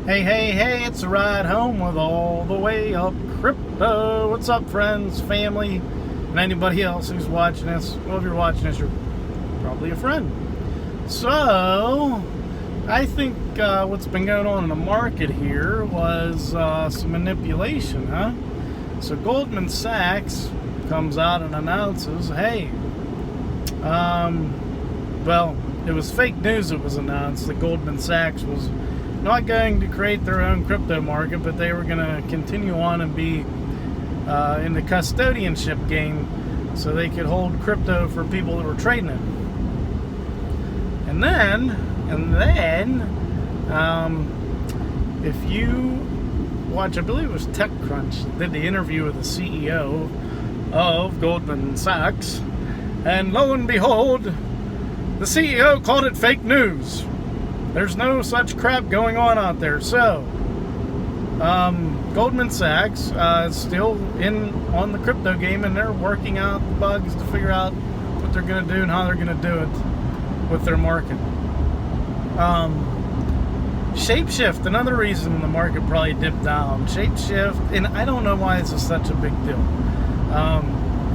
Hey, it's a ride home with all the way up crypto. What's up, friends, family, and anybody else who's watching this? Well, if you're watching this, you're probably a friend. So, I think what's been going on in the market here was some manipulation, huh? So, Goldman Sachs comes out and announces, hey, well, it was fake news that was announced that Goldman Sachs was not going to create their own crypto market, but they were going to continue on and be in the custodianship game so they could hold crypto for people that were trading it. And then, if you watch, I believe it was TechCrunch, did the interview with the CEO of Goldman Sachs, and lo and behold, the CEO called it fake news. There's no such crap going on out there. So, Goldman Sachs is still on the crypto game, and they're working out the bugs to figure out what they're going to do and how they're going to do it with their market. Shapeshift, another reason the market probably dipped down. Shapeshift, and I don't know why this is such a big deal.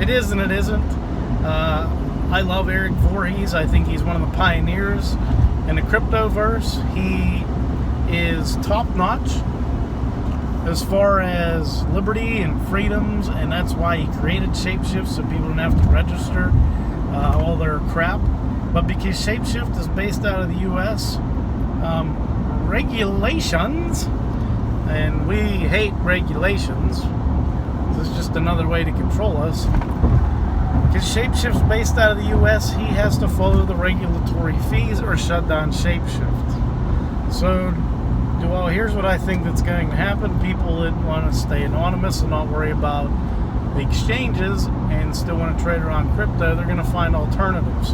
It is and it isn't. I love Eric Voorhees. I think he's one of the pioneers in the cryptoverse. He is top-notch as far as liberty and freedoms, and that's why he created Shapeshift, so people don't have to register all their crap. But because Shapeshift is based out of the U.S., regulations, and we hate regulations. This is just another way to control us. Because Shapeshift's based out of the U.S., he has to follow the regulatory fees or shut down Shapeshift. So, well, here's what I think that's going to happen. People that want to stay anonymous and not worry about the exchanges and still want to trade around crypto, they're going to find alternatives.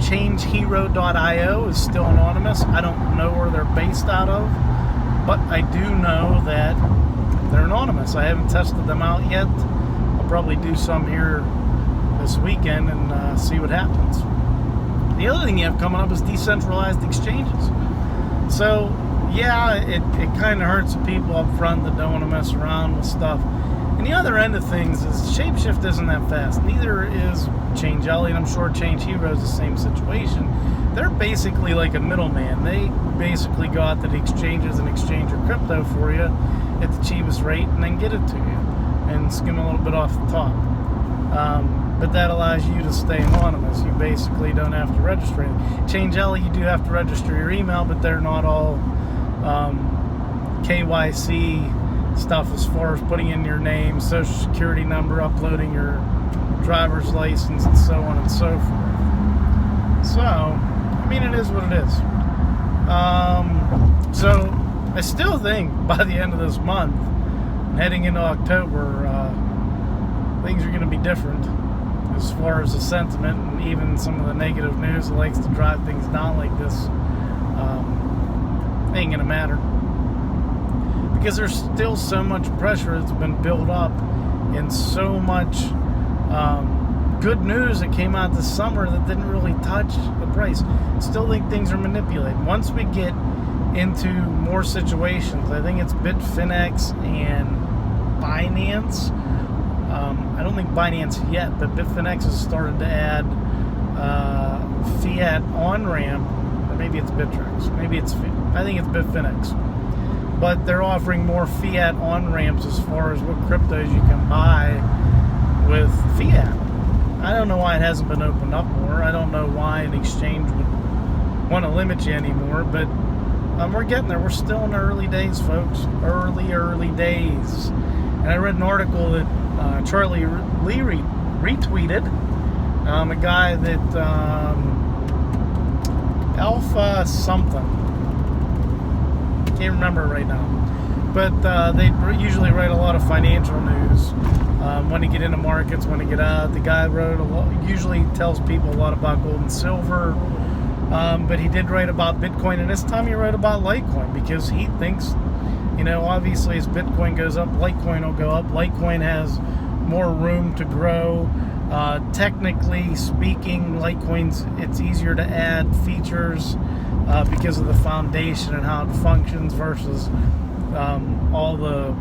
ChangeHero.io is still anonymous. I don't know where they're based out of, but I do know that they're anonymous. I haven't tested them out yet. I'll probably do some here this weekend and see what happens. The other thing you have coming up is decentralized exchanges. So, yeah, it kind of hurts the people up front that don't want to mess around with stuff. And the other end of things is Shapeshift isn't that fast. Neither is ChangeLly, and I'm sure Change Hero is the same situation. They're basically like a middleman. They basically go out to the exchanges and exchange your crypto for you at the cheapest rate and then get it to you and skim a little bit off the top. But that allows you to stay anonymous. You basically don't have to register it. ChangeLly, you do have to register your email, but they're not all KYC stuff as far as putting in your name, social security number, uploading your driver's license, and so on and so forth. So, I mean, it is what it is. So, I still think by the end of this month, heading into October, things are going to be different as far as the sentiment and even some of the negative news that likes to drive things down like this. Ain't going to matter. Because there's still so much pressure that's been built up and so much good news that came out this summer that didn't really touch the price. Still think things are manipulated. Once we get into more situations, I think it's Bitfinex and Binance. I don't think Binance yet, but Bitfinex has started to add fiat on-ramp, or maybe it's Bittrex. I think it's Bitfinex. But they're offering more fiat on-ramps as far as what cryptos you can buy with fiat. I don't know why it hasn't been opened up more. I don't know why an exchange would want to limit you anymore, but we're getting there. We're still in the early days, folks. Early days. And I read an article that Charlie Lee retweeted. A guy that Alpha something. Can't remember it right now, but they usually write a lot of financial news when to get into markets, when to get out. The guy usually tells people a lot about gold and silver, but he did write about Bitcoin, and this time he wrote about Litecoin because he thinks, obviously as Bitcoin goes up, Litecoin will go up. Litecoin has more room to grow. Technically speaking, Litecoin's, it's easier to add features because of the foundation and how it functions versus all the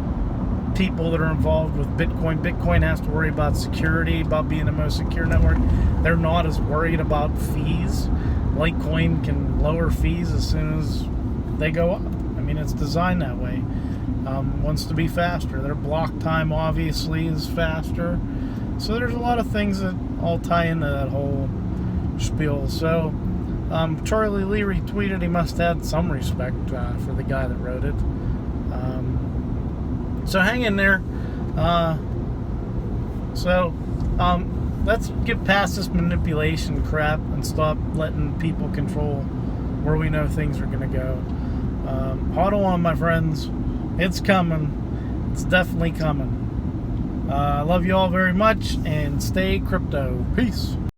people that are involved with Bitcoin. Bitcoin has to worry about security, about being the most secure network. They're not as worried about fees. Litecoin can lower fees as soon as they go up. I mean, it's designed that way. Wants to be faster. Their block time obviously is faster. So there's a lot of things that all tie into that whole spiel. So Charlie Lee retweeted. He must have had some respect for the guy that wrote it. So hang in there. Let's get past this manipulation crap and stop letting people control where we know things are going to go. Hodl on, my friends. It's coming. It's definitely coming. I love you all very much, and stay crypto. Peace.